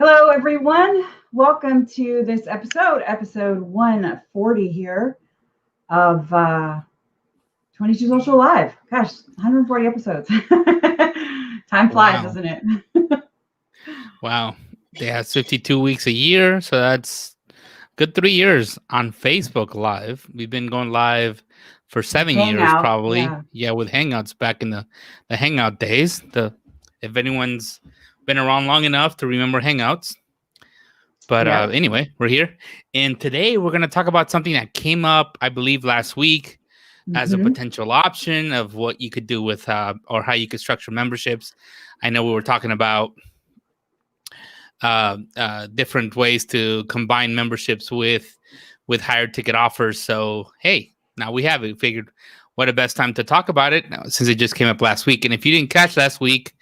Hello, everyone. Welcome to this episode 140 here of 22 Social Live. Gosh, 140 episodes. Time flies, Wow. doesn't it? Wow. They have 52 weeks a year. So that's good 3 years on Facebook Live. We've been going live for 7 years, Hangout. probably. Yeah. Yeah, with Hangouts back in the Hangout days. If anyone's been around long enough to remember Hangouts. But Yeah. anyway, we're here. And today we're going to talk about something that came up, I believe, last week as a Mhm. potential option of what you could do with or how you could structure memberships. I know we were talking about different ways to combine memberships with higher ticket offers. So hey, now we have it. Figured what a best time to talk about it now, since it just came up last week. And if you didn't catch last week,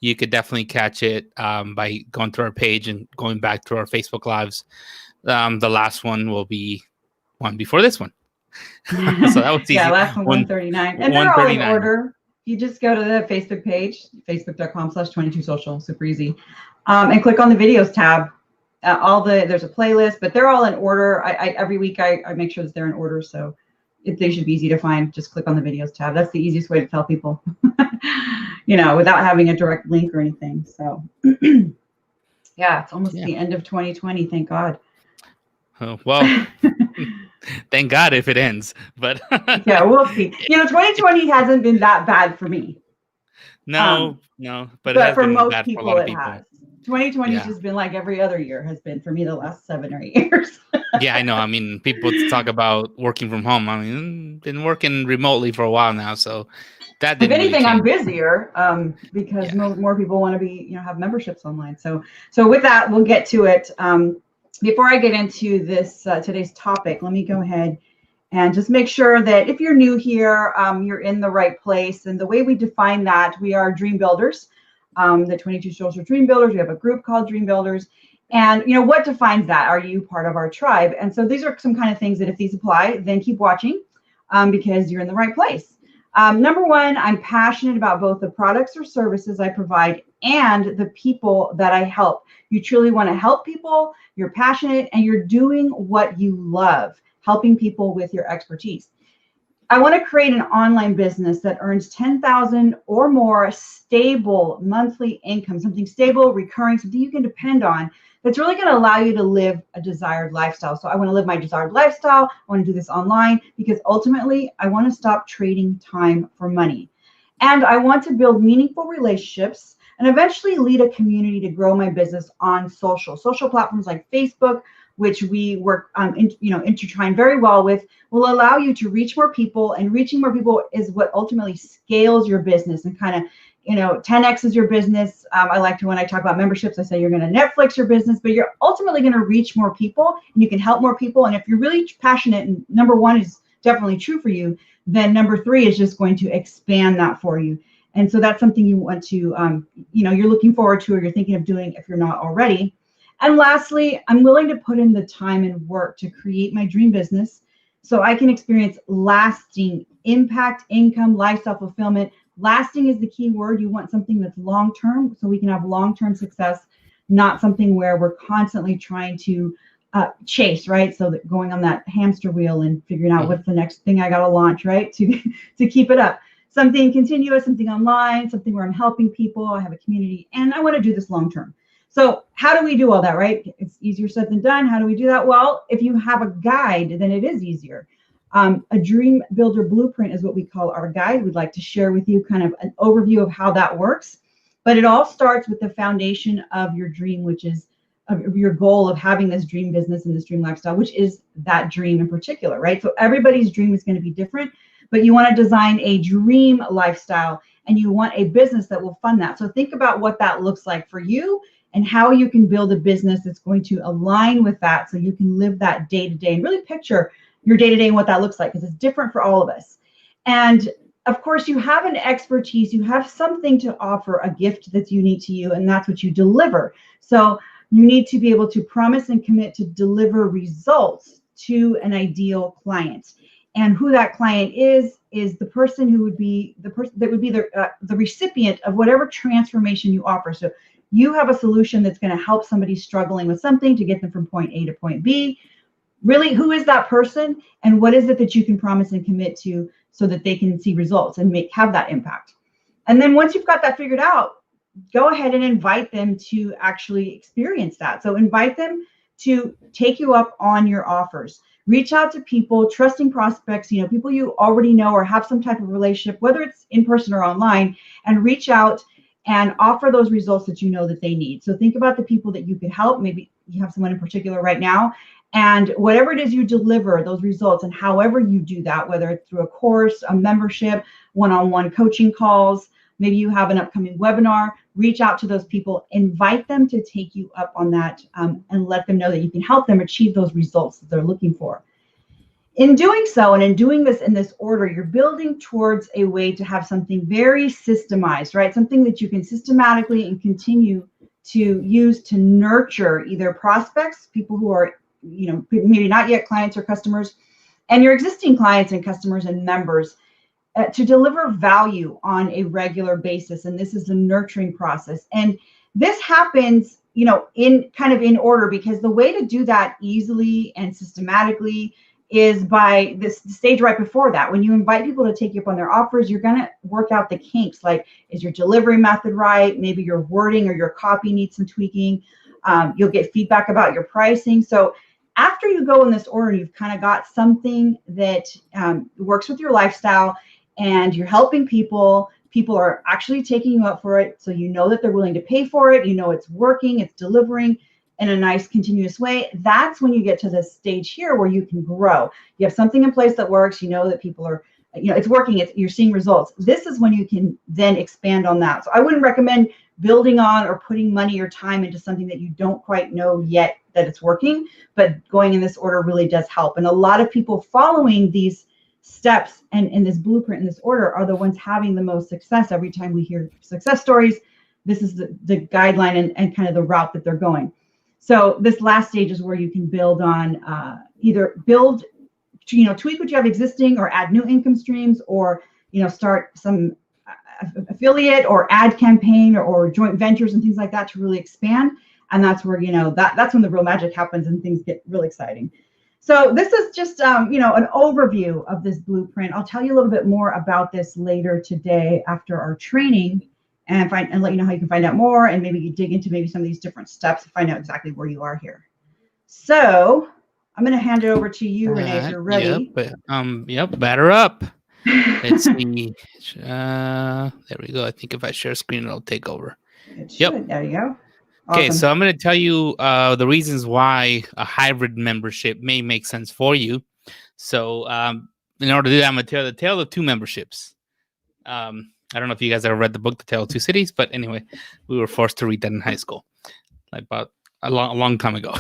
you could definitely catch it by going to our page and going back to our Facebook lives. The last one will be one before this one. So that was Yeah, easy. last one, One 139. And they're all in 139. order. You just go to the Facebook page, facebook.com/22social, super easy. And click on the videos tab. There's a playlist, but they're all in order. Every week I make sure that they're in order, so they should be easy to find. Just click on the videos tab. That's the easiest way to tell people, without having a direct link or anything. So yeah, it's almost the end of 2020. Thank God. Oh, well, thank God if it ends. But Yeah, we'll see. 2020 hasn't been that bad for me. No, but it But has for been most bad for a lot people, of it people. has. 2020 has Yeah. just been like every other year has been for me the last 7 or 8 years. Yeah, I know. I mean, people talk about working from home. I mean, been working remotely for a while now, so that If didn't really anything, I'm change. busier because Yeah. more people want to be, have memberships online. So with that, we'll get to it. Before I get into this today's topic, let me go ahead and just make sure that if you're new here, you're in the right place. And the way we define that, we are dream builders, the 22 Social Dream Builders. We have a group called Dream Builders. And, what defines that? Are you part of our tribe? And so these are some kind of things that if these apply, then keep watching because you're in the right place. Number one, I'm passionate about both the products or services I provide and the people that I help. You truly want to help people, you're passionate, and you're doing what you love, helping people with your expertise. I want to create an online business that earns 10,000 or more stable monthly income, something stable, recurring, something you can depend on that's really going to allow you to live a desired lifestyle. So I want to live my desired lifestyle. I want to do this online because ultimately I want to stop trading time for money. And I want to build meaningful relationships and eventually lead a community to grow my business on social platforms like Facebook, which we work intertwine very well with, will allow you to reach more people, and reaching more people is what ultimately scales your business and kind of 10x is your business. I like to, when I talk about memberships, I say you're going to Netflix your business, but you're ultimately going to reach more people and you can help more people. And if you're really passionate, and number one is definitely true for you, then number three is just going to expand that for you. And so that's something you want to, you're looking forward to, or you're thinking of doing if you're not already. And lastly, I'm willing to put in the time and work to create my dream business so I can experience lasting impact, income, lifestyle fulfillment. Lasting is the key word. You want something that's long-term so we can have long-term success, not something where we're constantly trying to chase, right? So that going on that hamster wheel and figuring out what's the next thing I got to launch, right? To keep it up. Something continuous, something online, something where I'm helping people, I have a community, and I want to do this long-term. So how do we do all that, right? It's easier said than done. How do we do that? Well, if you have a guide, then it is easier. A Dream Builder Blueprint is what we call our guide. We'd like to share with you kind of an overview of how that works. But it all starts with the foundation of your dream, which is of your goal of having this dream business and this dream lifestyle, which is that dream in particular, right? So everybody's dream is going to be different, but you want to design a dream lifestyle and you want a business that will fund that. So think about what that looks like for you and how you can build a business that's going to align with that so you can live that day-to-day and really picture your day-to-day and what that looks like, because it's different for all of us. And of course, you have an expertise, you have something to offer, a gift that's unique to you, and that's what you deliver. So you need to be able to promise and commit to deliver results to an ideal client. And who that client is the person who would be the person that would be the recipient of whatever transformation you offer. So you have a solution that's going to help somebody struggling with something to get them from point A to point B. Really, who is that person, and what is it that you can promise and commit to so that they can see results and have that impact? And then once you've got that figured out, go ahead and invite them to actually experience that. So invite them to take you up on your offers. Reach out to people, trusting prospects, people you already know or have some type of relationship, whether it's in person or online, and reach out and offer those results that you know that they need. So think about the people that you could help. Maybe you have someone in particular right now, and whatever it is you deliver, those results, and however you do that, whether it's through a course, a membership, one-on-one coaching calls, maybe you have an upcoming webinar, reach out to those people, invite them to take you up on that, and let them know that you can help them achieve those results that they're looking for. In doing so, and in doing this in this order, you're building towards a way to have something very systemized, right? Something that you can systematically and continue to use to nurture either prospects, people who are, maybe not yet clients or customers, and your existing clients and customers and members, to deliver value on a regular basis. And this is the nurturing process. And this happens, in order, because the way to do that easily and systematically is by this stage right before that. When you invite people to take you up on their offers, you're going to work out the kinks. Like, is your delivery method right? Maybe your wording or your copy needs some tweaking. You'll get feedback about your pricing. So after you go in this order, you've kind of got something that works with your lifestyle, and you're helping people. People are actually taking you up for it. So you know that they're willing to pay for it. You know it's working, it's delivering in a nice continuous way. That's when you get to this stage here where you can grow. You have something in place that works. You know that people are, it's working. You're seeing results. This is when you can then expand on that. So I wouldn't recommend building on or putting money or time into something that you don't quite know yet that it's working, but going in this order really does help. And a lot of people following these steps and in this blueprint, in this order, are the ones having the most success. Every time we hear success stories, this is the guideline and kind of the route that they're going. So this last stage is where you can build on, either build, tweak what you have existing, or add new income streams, or, start some affiliate or ad campaign or joint ventures and things like that to really expand. And that's where, that's when the real magic happens and things get really exciting. So this is just, an overview of this blueprint. I'll tell you a little bit more about this later today after our training, and let you know how you can find out more, and maybe you dig into maybe some of these different steps to find out exactly where you are here. So I'm going to hand it over to you, Renee, if you're ready. Yep, batter up. Let's see. There we go. I think if I share screen, it'll take over. It should. Yep. There you go. Okay, awesome. So I'm going to tell you the reasons why a hybrid membership may make sense for you. So in order to do that, I'm going to tell the tale of two memberships. I don't know if you guys ever read the book, The Tale of Two Cities, but anyway, we were forced to read that in high school, like about a long time ago.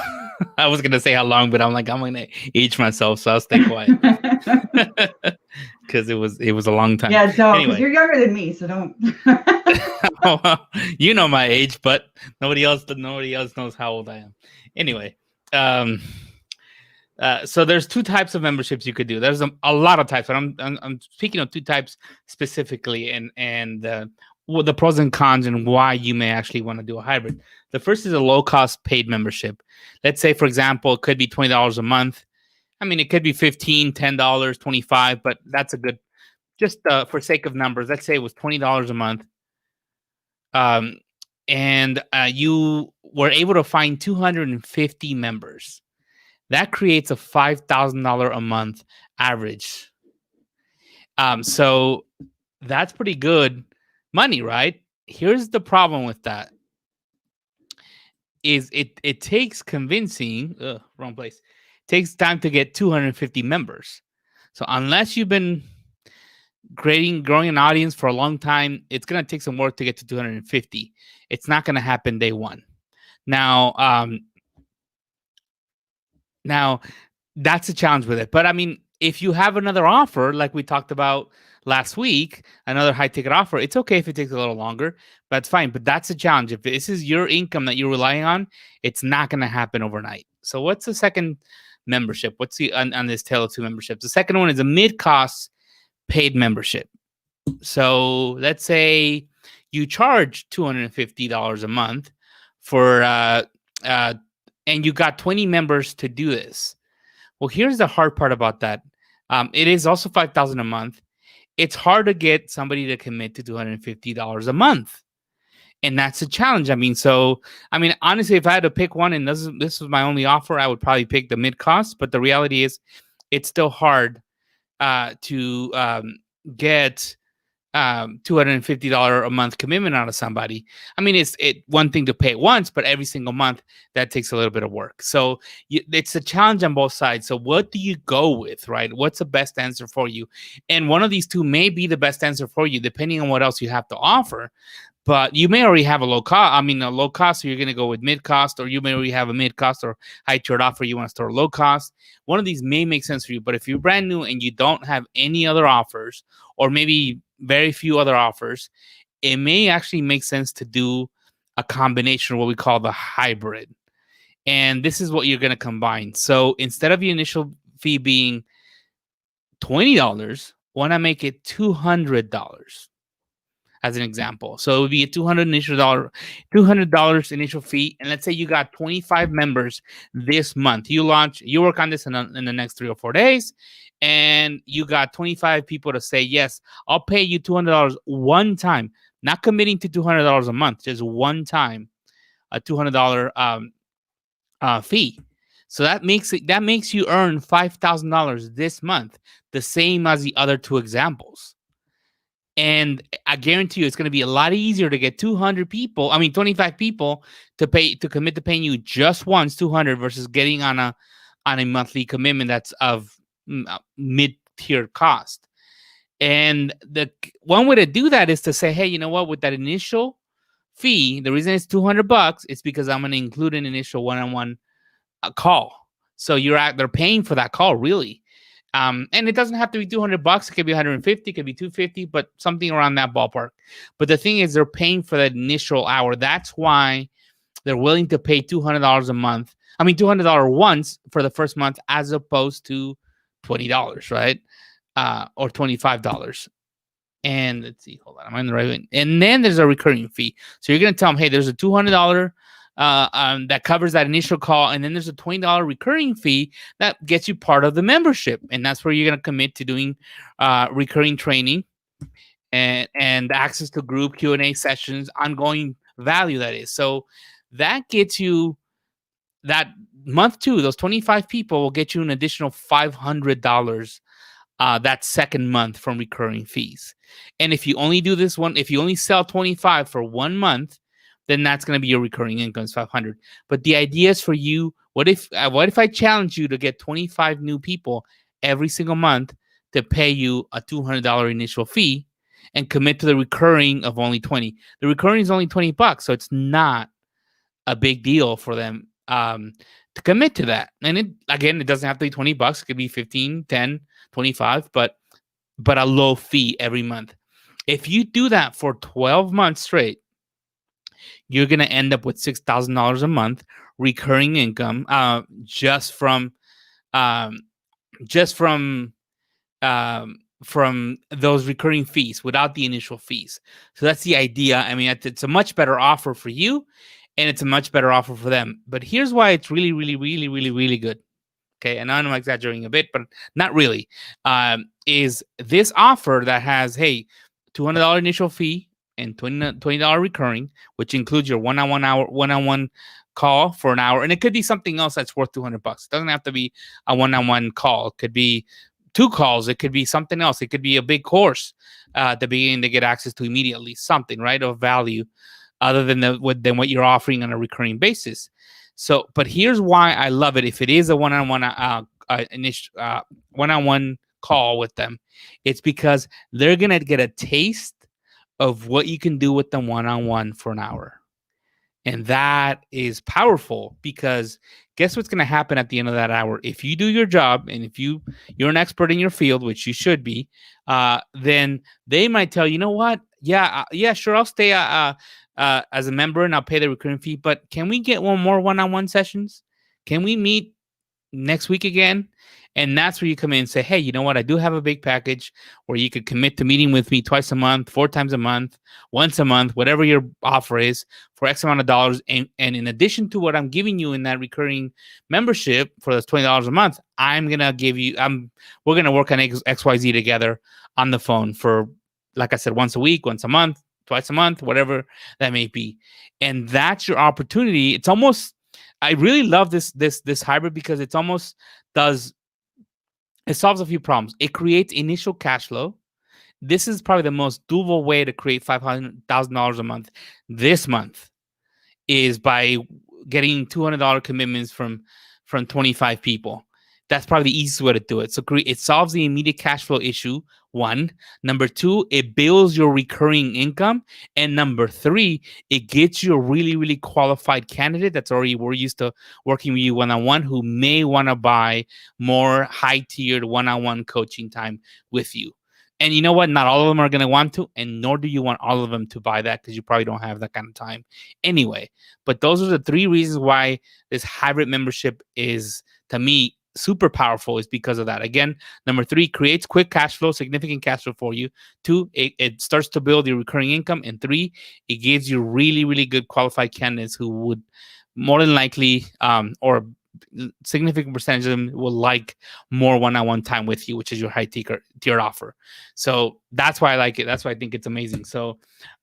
I was going to say how long, but I'm going to age myself, so I'll stay quiet. Because it was a long time. Yeah, don't, because you're younger than me, so don't. Oh, well, you know my age, but nobody else knows how old I am. Anyway, so there's two types of memberships you could do. There's a lot of types, but I'm speaking of two types specifically, and the pros and cons and why you may actually want to do a hybrid. The first is a low-cost paid membership. Let's say, for example, it could be $20 a month. I mean, it could be $15, $10, $25, but that's a good, just for sake of numbers, let's say it was $20 a month. And you were able to find 250 members. That creates a $5,000 a month average. So that's pretty good money, right? Here's the problem with that. Is it takes convincing, wrong place. It takes time to get 250 members. So unless you've been growing an audience for a long time, it's going to take some work to get to 250. It's not going to happen day one. Now that's a challenge with it. But I mean, if you have another offer, like we talked about last week, another high ticket offer, it's okay if it takes a little longer, but it's fine. But that's a challenge. If this is your income that you're relying on, it's not going to happen overnight. So what's the second membership? What's the on this tale of two memberships? The second one is a mid-cost paid membership. So let's say you charge $250 a month, for uh, and you got 20 members to do this. Well, here's the hard part about that. It is also $5,000 a month. It's hard to get somebody to commit to $250 a month. And that's a challenge. Honestly, if I had to pick one and this was my only offer, I would probably pick the mid cost. But the reality is, it's still hard to get $250 a month commitment out of somebody. It's one thing to pay it once, but every single month that takes a little bit of work. So it's a challenge on both sides. So what do you go with, right? What's the best answer for you? And one of these two may be the best answer for you, depending on what else you have to offer. But you may already have a low cost. So you're going to go with mid cost, or you may already have a mid cost or high tiered offer. You want to store low cost. One of these may make sense for you. But if you're brand new and you don't have any other offers, or maybe very few other offers, it may actually make sense to do a combination of what we call the hybrid. And this is what you're going to combine. So instead of the initial fee being $20, why not make it $200? As an example. So it would be a $200 initial fee. And let's say you got 25 members this month. You work on this in the next 3 or 4 days, and you got 25 people to say, yes, I'll pay you $200 one time, not committing to $200 a month, just one time, a $200 fee. So that makes you earn $5,000 this month, the same as the other two examples. And I guarantee you, it's going to be a lot easier to get 25 people to commit to paying you just once, 200, versus getting on a monthly commitment that's of mid-tier cost. And the one way to do that is to say, hey, you know what? With that initial fee, the reason it's $200 is because I'm going to include an initial one-on-one call. So they're paying for that call, really. And it doesn't have to be $200. It could be $150, it could be $250, but something around that ballpark. But the thing is, they're paying for that initial hour. That's why they're willing to pay $200 a month. $200 once for the first month, as opposed to $20, right? Or $25. And let's see, hold on, am I in the right one? And then there's a recurring fee. So you're going to tell them, hey, there's a $200 that covers that initial call, and then there's a $20 recurring fee that gets you part of the membership, and that's where you're going to commit to doing recurring training and access to group Q&A sessions, ongoing value, that is. So that gets you that month 2, those 25 people will get you an additional $500 that second month from recurring fees. And if you only do this one, if you only sell 25 for 1 month, then that's going to be your recurring income, is $500. But the idea is for you, what if I challenge you to get 25 new people every single month to pay you a $200 initial fee and commit to the recurring of only 20? The recurring is only $20, so it's not a big deal for them to commit to that. And it doesn't have to be $20. It could be 15, 10, 25, but a low fee every month. If you do that for 12 months straight, you're going to end up with $6,000 a month recurring income, just from those recurring fees, without the initial fees. So that's the idea. It's a much better offer for you, and it's a much better offer for them. But here's why it's really, really, really, really, really good. Okay, and I'm exaggerating a bit, but not really. Is this offer that has, hey, $200 initial fee and $20 recurring, which includes your one-on-one call for an hour, and it could be something else that's worth $200. It doesn't have to be a one-on-one call. It could be 2 calls. It could be something else. It could be a big course at the beginning to get access to immediately, something, right, of value, other than what you're offering on a recurring basis. So, but here's why I love it. If it is a one-on-one one-on-one call with them, it's because they're gonna get a taste of what you can do with them one-on-one for an hour. And that is powerful, because guess what's going to happen at the end of that hour? If you do your job, and if you're an expert in your field, which you should be, then they might tell you, know what? Yeah, sure, I'll stay as a member and I'll pay the recurring fee. But can we get one more one-on-one sessions? Can we meet next week again? And that's where you come in and say, hey, you know what? I do have a big package where you could commit to meeting with me twice a month, 4 times a month, once a month, whatever your offer is for X amount of dollars. And in addition to what I'm giving you in that recurring membership for those $20 a month, I'm going to give you, we're going to work on XYZ together on the phone for, like I said, once a week, once a month, twice a month, whatever that may be. And that's your opportunity. It's almost, I really love this hybrid because it's almost it solves a few problems. It creates initial cash flow. This is probably the most doable way to create $500,000 a month this month is by getting $200 commitments from 25 people. That's probably the easiest way to do it. So it solves the immediate cash flow issue, one. Number two, it builds your recurring income. And number three, it gets you a really, really qualified candidate that's already we're used to working with you one-on-one who may want to buy more high-tiered one-on-one coaching time with you. And you know what? Not all of them are going to want to, and nor do you want all of them to buy that because you probably don't have that kind of time anyway. But those are the 3 reasons why this hybrid membership is, to me, super powerful is because of that. Again, number 3, creates quick cash flow, significant cash flow for you. 2, it starts to build your recurring income. And 3, it gives you really, really good qualified candidates who would more than likely, or significant percentage of them will like more one-on-one time with you, which is your high tier offer. So that's why I like it. That's why I think it's amazing. So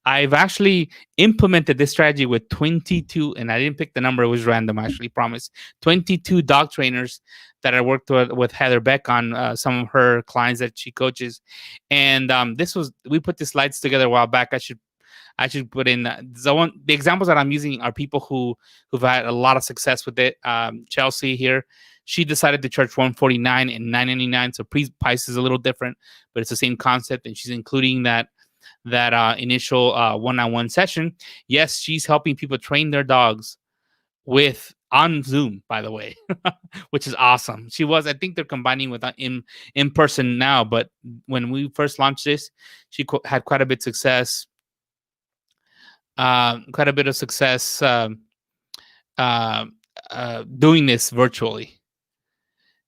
I've actually implemented this strategy with 22, and I didn't pick the number. It was random, I actually promise. 22 dog trainers that I worked with Heather Beck on some of her clients that she coaches. And we put the slides together a while back. I should put in the examples that I'm using are people who've had a lot of success with it. Chelsea here, she decided to charge $149 and $999. So price is a little different, but it's the same concept. And she's including that initial one-on-one session. Yes, she's helping people train their dogs on Zoom, by the way, which is awesome. I think they're combining with in person now, but when we first launched this, she had quite a bit of success. Doing this virtually.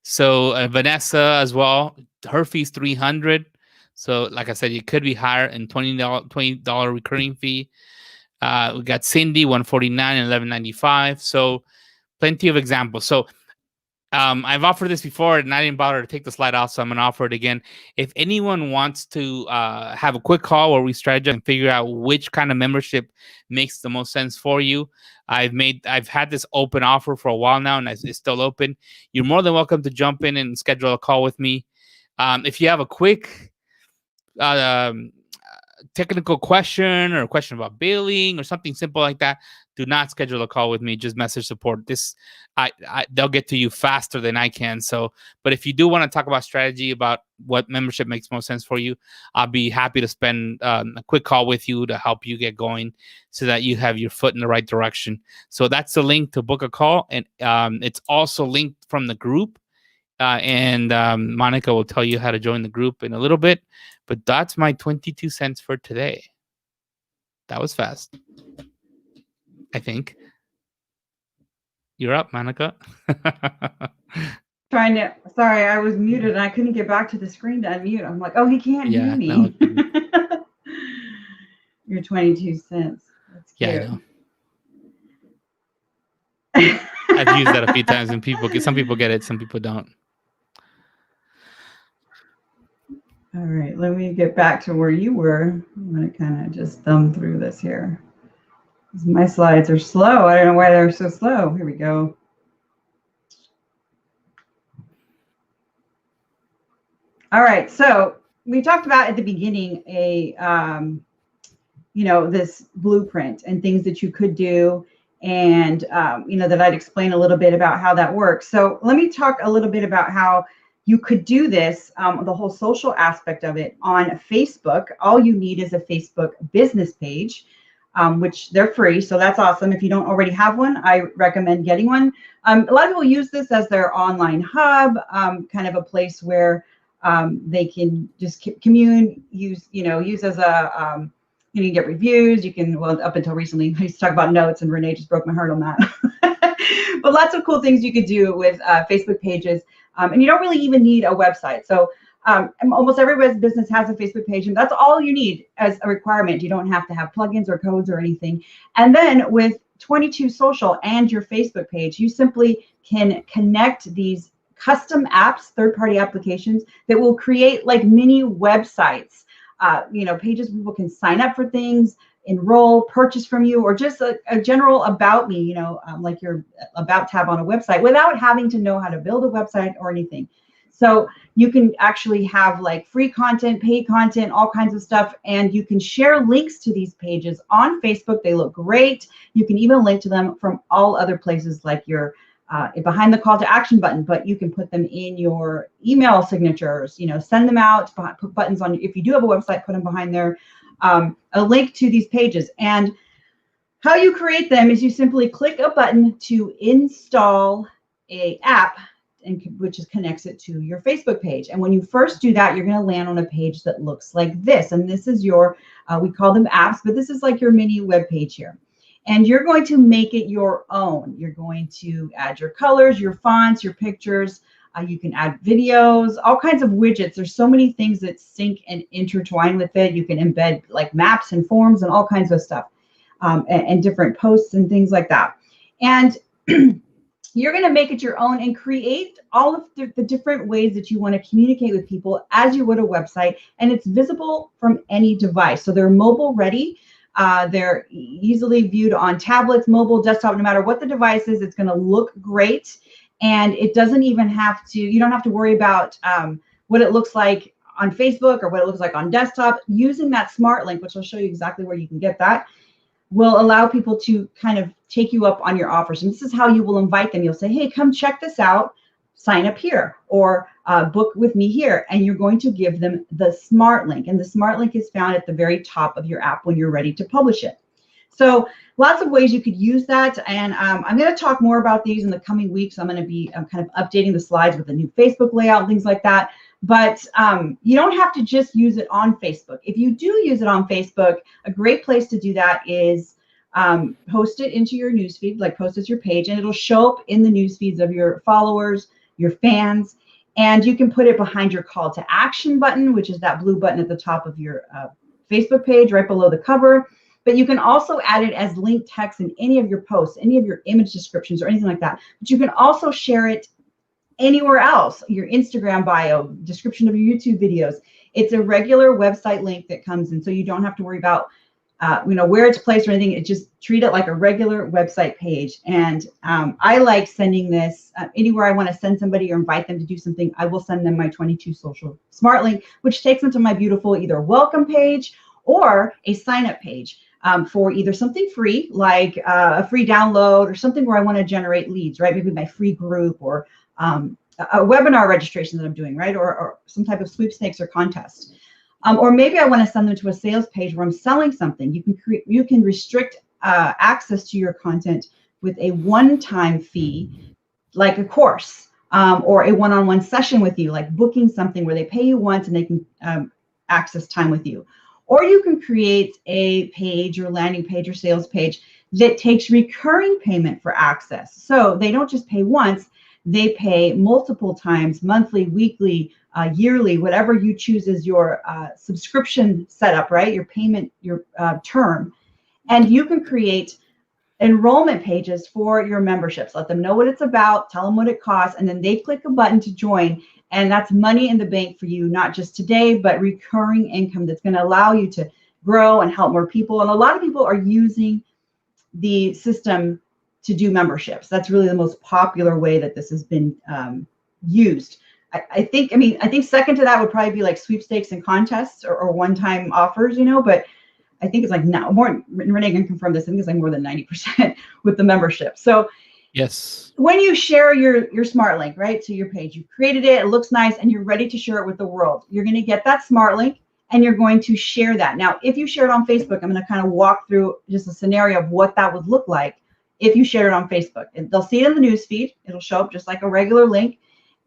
So Vanessa as well, her fee's $300. So like I said, it could be higher and $20 recurring fee. We got Cindy, $149 and $11.95. So plenty of examples. So I've offered this before and I didn't bother to take the slide off, so I'm going to offer it again. If anyone wants to have a quick call where we strategize and figure out which kind of membership makes the most sense for you, I've had this open offer for a while now, and it's still open. You're more than welcome to jump in and schedule a call with me. If you have a quick technical question or a question about billing or something simple like that, do not schedule a call with me. Just message support. They'll get to you faster than I can. So, but if you do want to talk about strategy, about what membership makes most sense for you, I'll be happy to spend a quick call with you to help you get going so that you have your foot in the right direction. So that's the link to book a call. And it's also linked from the group. And Monica will tell you how to join the group in a little bit. But that's my 22 cents for today. That was fast, I think. You're up, Monica. Sorry, I was muted and I couldn't get back to the screen to unmute. I'm like, oh, he can't hear me. No. Your 22 cents. That's cute. Yeah, I know. I've used that a few times, and some people get it, some people don't. All right, let me get back to where you were. I'm going to kind of just thumb through this here. My slides are slow. I don't know why they're so slow. Here we go. All right, so we talked about at the beginning this blueprint and things that you could do, and that I'd explain a little bit about how that works. So let me talk a little bit about how you could do this, the whole social aspect of it on Facebook. All you need is a Facebook business page, which they're free. So that's awesome. If you don't already have one, I recommend getting one. A lot of people use this as their online hub, kind of a place where they can just use as a, you can get reviews. You can, well, up until recently, I used to talk about notes, and Renee just broke my heart on that. But lots of cool things you could do with Facebook pages. And you don't really even need a website. So almost every business has a Facebook page, and that's all you need as a requirement. You don't have to have plugins or codes or anything. And then with 22 Social and your Facebook page, you simply can connect these custom apps, third-party applications that will create like mini websites, pages where people can sign up for things, enroll, purchase from you, or just a general about me, like your about tab on a website, without having to know how to build a website or anything. So you can actually have like free content, paid content, all kinds of stuff, and you can share links to these pages on Facebook. They look great. You can even link to them from all other places, like your behind the call to action button, but you can put them in your email signatures, send them out, put buttons on. If you do have a website, put them behind there, a link to these pages. And how you create them is you simply click a button to install a app, which connects it to your Facebook page. And when you first do that, you're going to land on a page that looks like this. And this is your, we call them apps, but this is like your mini web page here. And you're going to make it your own. You're going to add your colors, your fonts, your pictures. You can add videos, all kinds of widgets. There's so many things that sync and intertwine with it. You can embed like maps and forms and all kinds of stuff, and different posts and things like that. And you're going to make it your own and create all of the different ways that you want to communicate with people as you would a website. And it's visible from any device. So they're mobile ready. They're easily viewed on tablets, mobile, desktop, no matter what the device is. It's going to look great. And it doesn't even have to, you don't have to worry about what it looks like on Facebook or what it looks like on desktop. Using that smart link, which I'll show you exactly where you can get that, will allow people to kind of take you up on your offers. And this is how you will invite them. You'll say, hey, come check this out, sign up here, or book with me here. And you're going to give them the smart link. And the smart link is found at the very top of your app when you're ready to publish it. So lots of ways you could use that. And I'm going to talk more about these in the coming weeks. I'm going to be kind of updating the slides with the new Facebook layout and things like that. But you don't have to just use it on Facebook. If you do use it on Facebook, a great place to do that is post it into your newsfeed, like post as your page, and it'll show up in the news feeds of your followers, your fans, and you can put it behind your call to action button, which is that blue button at the top of your Facebook page, right below the cover. But you can also add it as linked text in any of your posts, any of your image descriptions or anything like that. But you can also share it anywhere else, your Instagram bio, description of your YouTube videos. It's a regular website link that comes in, so you don't have to worry about where it's placed or anything. It just treat it like a regular website page. And I like sending this anywhere I want to send somebody or invite them to do something. I will send them my 22 Social smart link, which takes them to my beautiful either welcome page or a sign up page. For either something free, like a free download, or something where I want to generate leads, right? Maybe my free group, or a webinar registration that I'm doing, right? Or some type of sweepstakes or contest. Or maybe I want to send them to a sales page where I'm selling something. You can restrict access to your content with a one-time fee, like a course, or a one-on-one session with you, like booking something where they pay you once and they can access time with you. Or you can create a page or landing page or sales page that takes recurring payment for access. So they don't just pay once, they pay multiple times, monthly, weekly, yearly, whatever you choose as your subscription setup, right? Your payment, your term. And you can create enrollment pages for your memberships. Let them know what it's about, tell them what it costs, and then they click a button to join. And that's money in the bank for you, not just today, but recurring income that's going to allow you to grow and help more people. And a lot of people are using the system to do memberships. That's really the most popular way that this has been used. I think second to that would probably be like sweepstakes and contests or one-time offers, but I think it's like now more, Renee can confirm this, I think it's like more than 90% with the membership. So yes, when you share your smart link, right, to your page, you created it, it looks nice, and you're ready to share it with the world. You're going to get that smart link and you're going to share that. Now, if you share it on Facebook, I'm going to kind of walk through just a scenario of what that would look like if you share it on Facebook. And they'll see it in the news feed. It'll show up just like a regular link,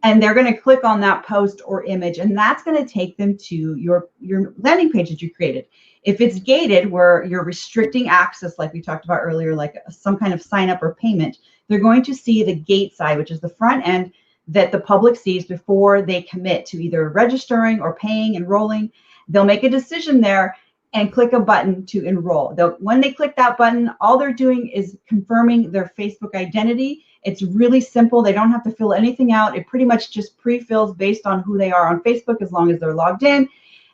and they're going to click on that post or image, and that's going to take them to your landing page that you created. If it's gated, where you're restricting access, like we talked about earlier, like some kind of sign up or payment, they're going to see the gate side, which is the front end. that the public sees before they commit to either registering or paying, enrolling. They'll make a decision there and click a button to enroll. When they click that button, all they're doing is confirming their Facebook identity. It's really simple. They don't have to fill anything out. It pretty much just pre-fills based on who they are on Facebook as long as they're logged in.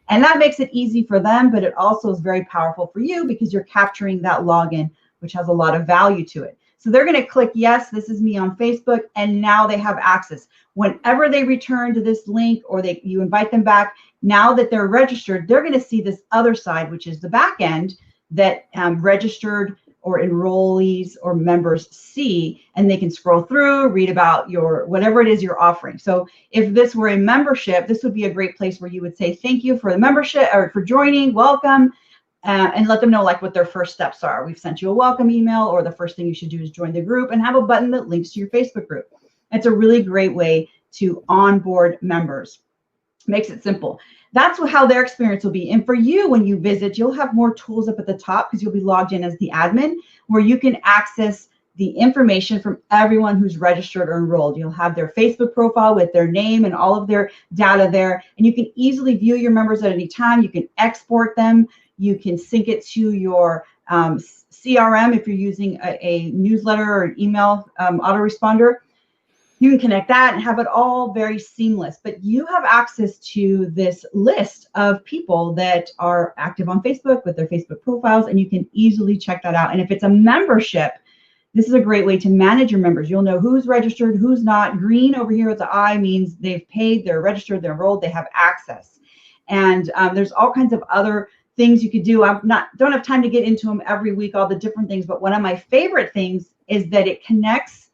And that makes it easy for them, but it also is very powerful for you because you're capturing that login, which has a lot of value to it. So they're going to click, yes, this is me on Facebook, and now they have access. Whenever they return to this link or you invite them back, now that they're registered, they're going to see this other side, which is the back end that registered or enrollees or members see, and they can scroll through, read about your whatever it is you're offering. So if this were a membership, this would be a great place where you would say thank you for the membership or for joining, welcome, and let them know like what their first steps are. We've sent you a welcome email, or the first thing you should do is join the group, and have a button that links to your Facebook group. It's a really great way to onboard members. Makes it simple. That's how their experience will be. And for you, when you visit, you'll have more tools up at the top because you'll be logged in as the admin, where you can access the information from everyone who's registered or enrolled. You'll have their Facebook profile with their name and all of their data there, and you can easily view your members at any time. You can export them. You can sync it to your CRM if you're using a newsletter or an email autoresponder. You can connect that and have it all very seamless, but you have access to this list of people that are active on Facebook with their Facebook profiles, and you can easily check that out. And if it's a membership, this is a great way to manage your members. You'll know who's registered, who's not. Green over here with the I means they've paid, they're registered, they're enrolled, they have access. And there's all kinds of other things you could do. Don't have time to get into them every week, all the different things, but one of my favorite things is that it connects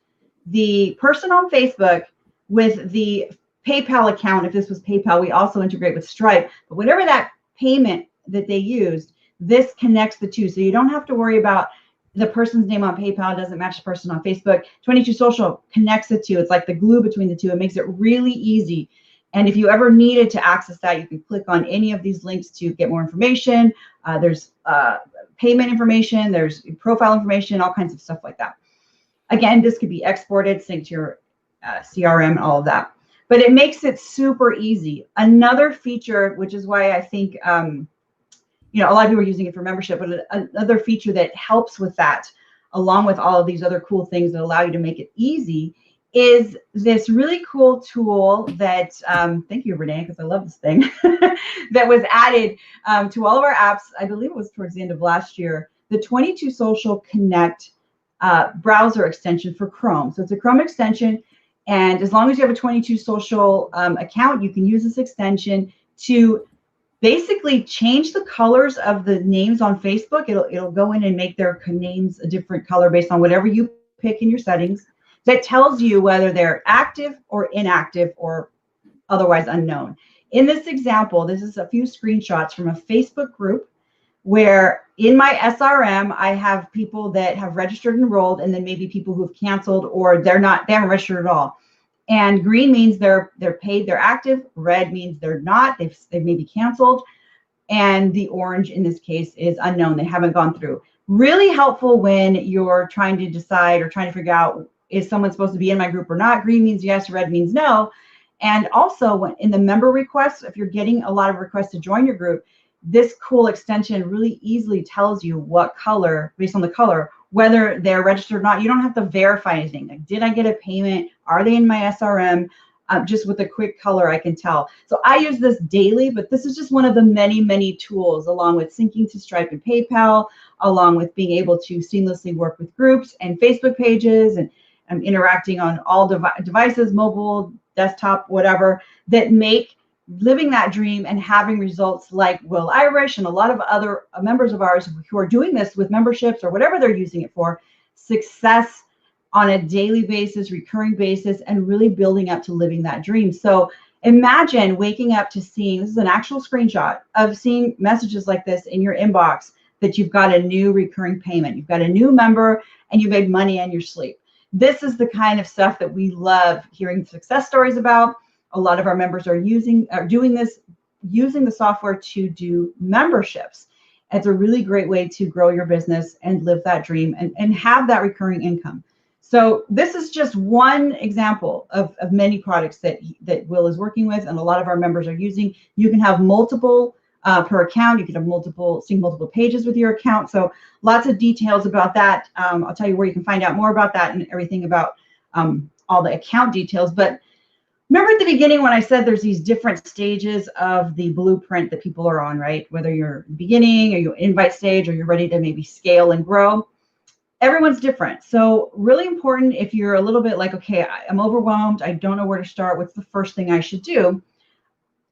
the person on Facebook with the PayPal account. If this was PayPal, we also integrate with Stripe. But whatever that payment that they used, this connects the two. So you don't have to worry about the person's name on PayPal doesn't match the person on Facebook. 22 Social connects the two. It's like the glue between the two. It makes it really easy. And if you ever needed to access that, you can click on any of these links to get more information. There's payment information, there's profile information, all kinds of stuff like that. Again, this could be exported, synced to your CRM, all of that. But it makes it super easy. Another feature, which is why I think a lot of people are using it for membership, but another feature that helps with that, along with all of these other cool things that allow you to make it easy, is this really cool tool that, thank you, Renee, because I love this thing, that was added to all of our apps. I believe it was towards the end of last year, the 22 Social Connect browser extension for Chrome. So it's a Chrome extension, and as long as you have a 22 Social account, you can use this extension to basically change the colors of the names on Facebook. It'll go in and make their names a different color based on whatever you pick in your settings. That tells you whether they're active or inactive or otherwise unknown. In this example, this is a few screenshots from a Facebook group where in my SRM, I have people that have registered and enrolled, and then maybe people who have canceled or they haven't registered at all. And green means they're paid, they're active. Red means they're not, they've maybe canceled. And the orange in this case is unknown, they haven't gone through. Really helpful when you're trying to decide or trying to figure out, is someone supposed to be in my group or not? Green means yes, red means no. And also when in the member requests, if you're getting a lot of requests to join your group, this cool extension really easily tells you what color, based on the color, whether they're registered or not. You don't have to verify anything. Like, did I get a payment? Are they in my SRM? Just with a quick color, I can tell. So I use this daily, but this is just one of the many, many tools, along with syncing to Stripe and PayPal, along with being able to seamlessly work with groups and Facebook pages and interacting on all devices, mobile, desktop, whatever, that make living that dream and having results like Will Irish and a lot of other members of ours who are doing this with memberships or whatever they're using it for, success on a daily basis, recurring basis, and really building up to living that dream. So imagine waking up to seeing, this is an actual screenshot of seeing messages like this in your inbox, that you've got a new recurring payment, you've got a new member, and you made money in your sleep. This is the kind of stuff that we love hearing success stories about. A lot of our members are doing this, using the software to do memberships. It's a really great way to grow your business and live that dream and have that recurring income. So this is just one example of many products that Will is working with, and a lot of our members are using. You can have multiple per account. You can have multiple pages with your account. So lots of details about that. I'll tell you where you can find out more about that and everything about all the account details. But remember at the beginning when I said there's these different stages of the blueprint that people are on, right? Whether you're beginning or you're invite stage or you're ready to maybe scale and grow. Everyone's different. So really important if you're a little bit like, okay, I'm overwhelmed. I don't know where to start. What's the first thing I should do?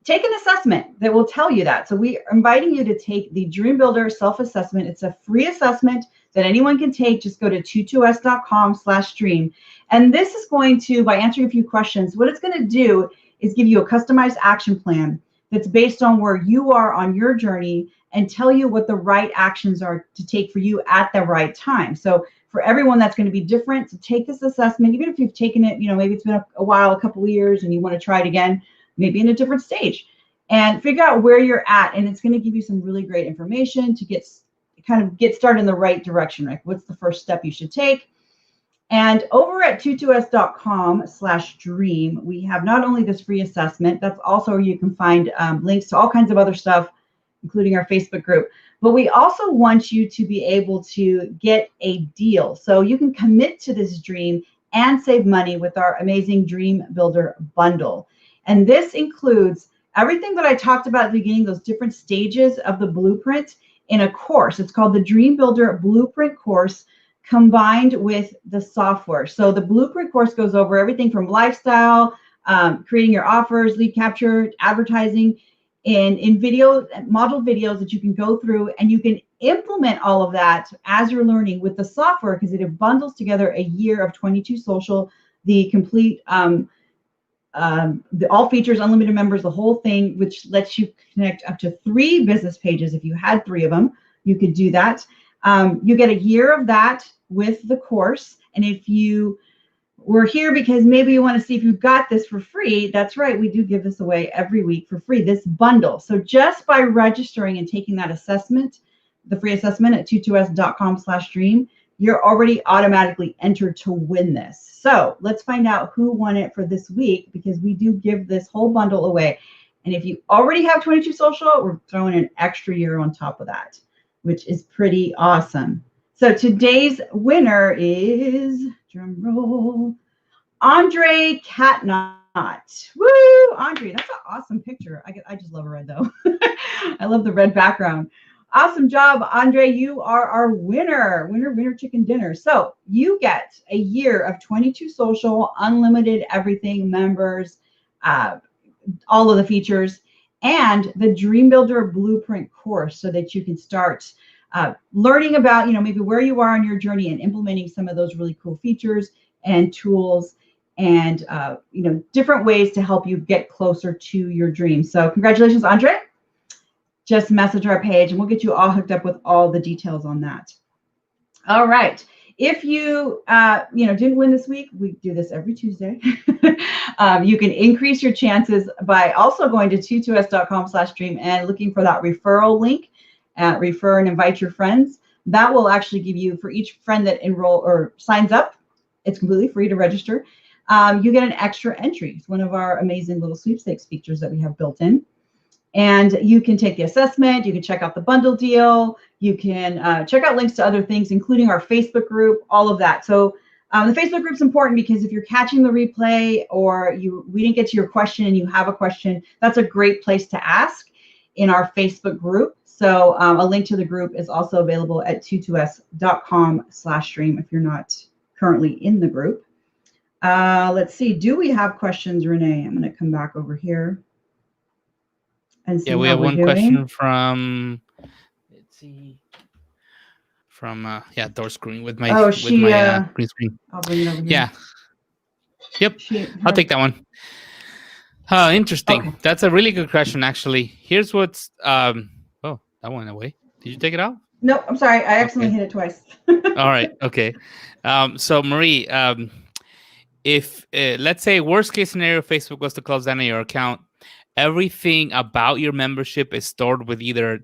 Take an assessment that will tell you that. So we are inviting you to take the Dream Builder self-assessment. It's a free assessment that anyone can take. Just go to 22s.com/dream. And this is going to, by answering a few questions, what it's going to do is give you a customized action plan that's based on where you are on your journey and tell you what the right actions are to take for you at the right time. So for everyone, that's going to be different. So take this assessment, even if you've taken it, maybe it's been a while, a couple of years, and you want to try it again, maybe in a different stage, and figure out where you're at. And it's going to give you some really great information to get started in the right direction, right? What's the first step you should take? And over at 22s.com/dream, we have not only this free assessment, that's also where you can find links to all kinds of other stuff, including our Facebook group. But we also want you to be able to get a deal. So you can commit to this dream and save money with our amazing Dream Builder bundle. And this includes everything that I talked about at the beginning, those different stages of the blueprint in a course. It's called the Dream Builder Blueprint course combined with the software. So the blueprint course goes over everything from lifestyle, creating your offers, lead capture, advertising, in video, model videos that you can go through, and you can implement all of that as you're learning with the software, because it bundles together a year of 22 Social, the complete the all features, unlimited members, the whole thing, which lets you connect up to 3 business pages. If you had 3 of them, you could do that. You get a year of that with the course. And if you were here because maybe you want to see if you've got this for free, that's right, we do give this away every week for free, this bundle. So just by registering and taking that assessment, the free assessment at 22s.com/dream, you're already automatically entered to win this. So let's find out who won it for this week, because we do give this whole bundle away. And if you already have 22 Social, we're throwing an extra year on top of that, which is pretty awesome. So today's winner is, drum roll, Andre Catnot. Woo, Andre, that's an awesome picture. I just love red though. I love the red background. Awesome job, Andre. You are our winner. Winner, chicken dinner. So you get a year of 22 Social, unlimited everything, members, all of the features, and the Dream Builder Blueprint course so that you can start learning about, maybe where you are on your journey and implementing some of those really cool features and tools and, different ways to help you get closer to your dreams. So congratulations, Andre. Just message our page and we'll get you all hooked up with all the details on that. All right. If you, didn't win this week, we do this every Tuesday. You can increase your chances by also going to 22s.com/dream and looking for that referral link. Refer and invite your friends. That will actually give you, for each friend that enroll or signs up, it's completely free to register. You get an extra entry. It's one of our amazing little sweepstakes features that we have built in. And you can take the assessment, you can check out the bundle deal, you can check out links to other things, including our Facebook group, all of that. So the Facebook group's important because if you're catching the replay or we didn't get to your question and you have a question, that's a great place to ask in our Facebook group. So a link to the group is also available at 22s.com/stream if you're not currently in the group. Let's see, do we have questions, Renee? I'm going to come back over here. And see we have one question from, let's see, from door screen with my green screen. I'll bring it over here. Yeah. Yep. I'll take that one. Interesting. Okay. That's a really good question, actually. Here's what's that went away. Did you take it out? No, I'm sorry. I accidentally hit it twice. All right. Okay. So Marie, if let's say worst case scenario, Facebook was to close down your account, everything about your membership is stored with either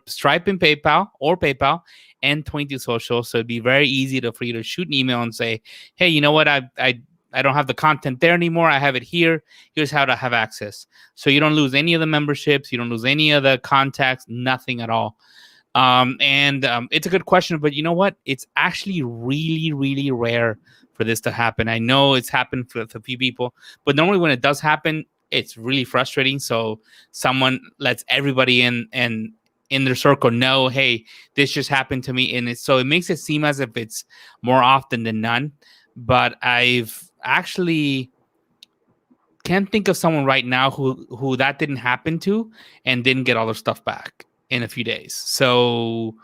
Stripe and PayPal or PayPal and 22 Social. So it'd be very easy for you to shoot an email and say, hey, you know what? I don't have the content there anymore. I have it here. Here's how to have access. So you don't lose any of the memberships. You don't lose any of the contacts, nothing at all. It's a good question, but you know what? It's actually really, really rare for this to happen. I know it's happened for a few people, but normally when it does happen, it's really frustrating. So someone lets everybody in their circle know, hey, this just happened to me. And so it makes it seem as if it's more often than none. But I've actually can't think of someone right now who that didn't happen to and didn't get all their stuff back in a few days. So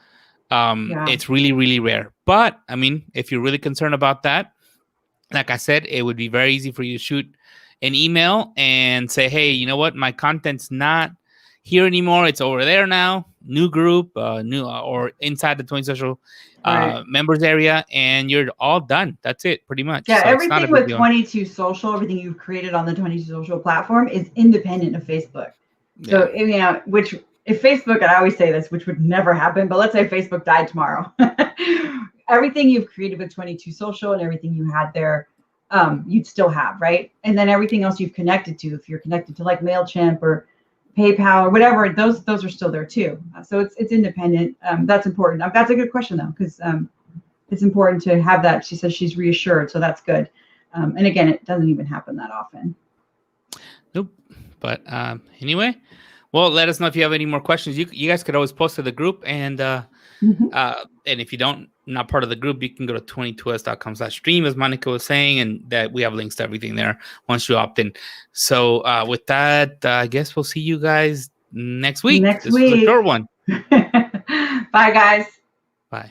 it's really, really rare. But I mean, if you're really concerned about that, like I said, it would be very easy for you to shoot an email and say, hey, you know what? My content's not here anymore. It's over there now. New group, or inside the 20 Social members area, and you're all done. That's it, pretty much. Yeah, so everything with 22 Social, everything you've created on the 22 Social platform is independent of Facebook. So, which if Facebook, and I always say this, which would never happen, but let's say Facebook died tomorrow. Everything you've created with 22 Social and everything you had there, you'd still have, right? And then everything else you've connected to, if you're connected to like MailChimp or PayPal or whatever, those are still there too. So it's independent. That's important. That's a good question though, because it's important to have that. She says she's reassured, so that's good. And again, it doesn't even happen that often. Nope. But anyway, well, let us know if you have any more questions. You guys could always post to the group, and if you not part of the group, you can go to 22s.com/stream, as Monica was saying, and that we have links to everything there once you opt in. So with that, I guess we'll see you guys next week. This was a short one. Bye, guys. Bye.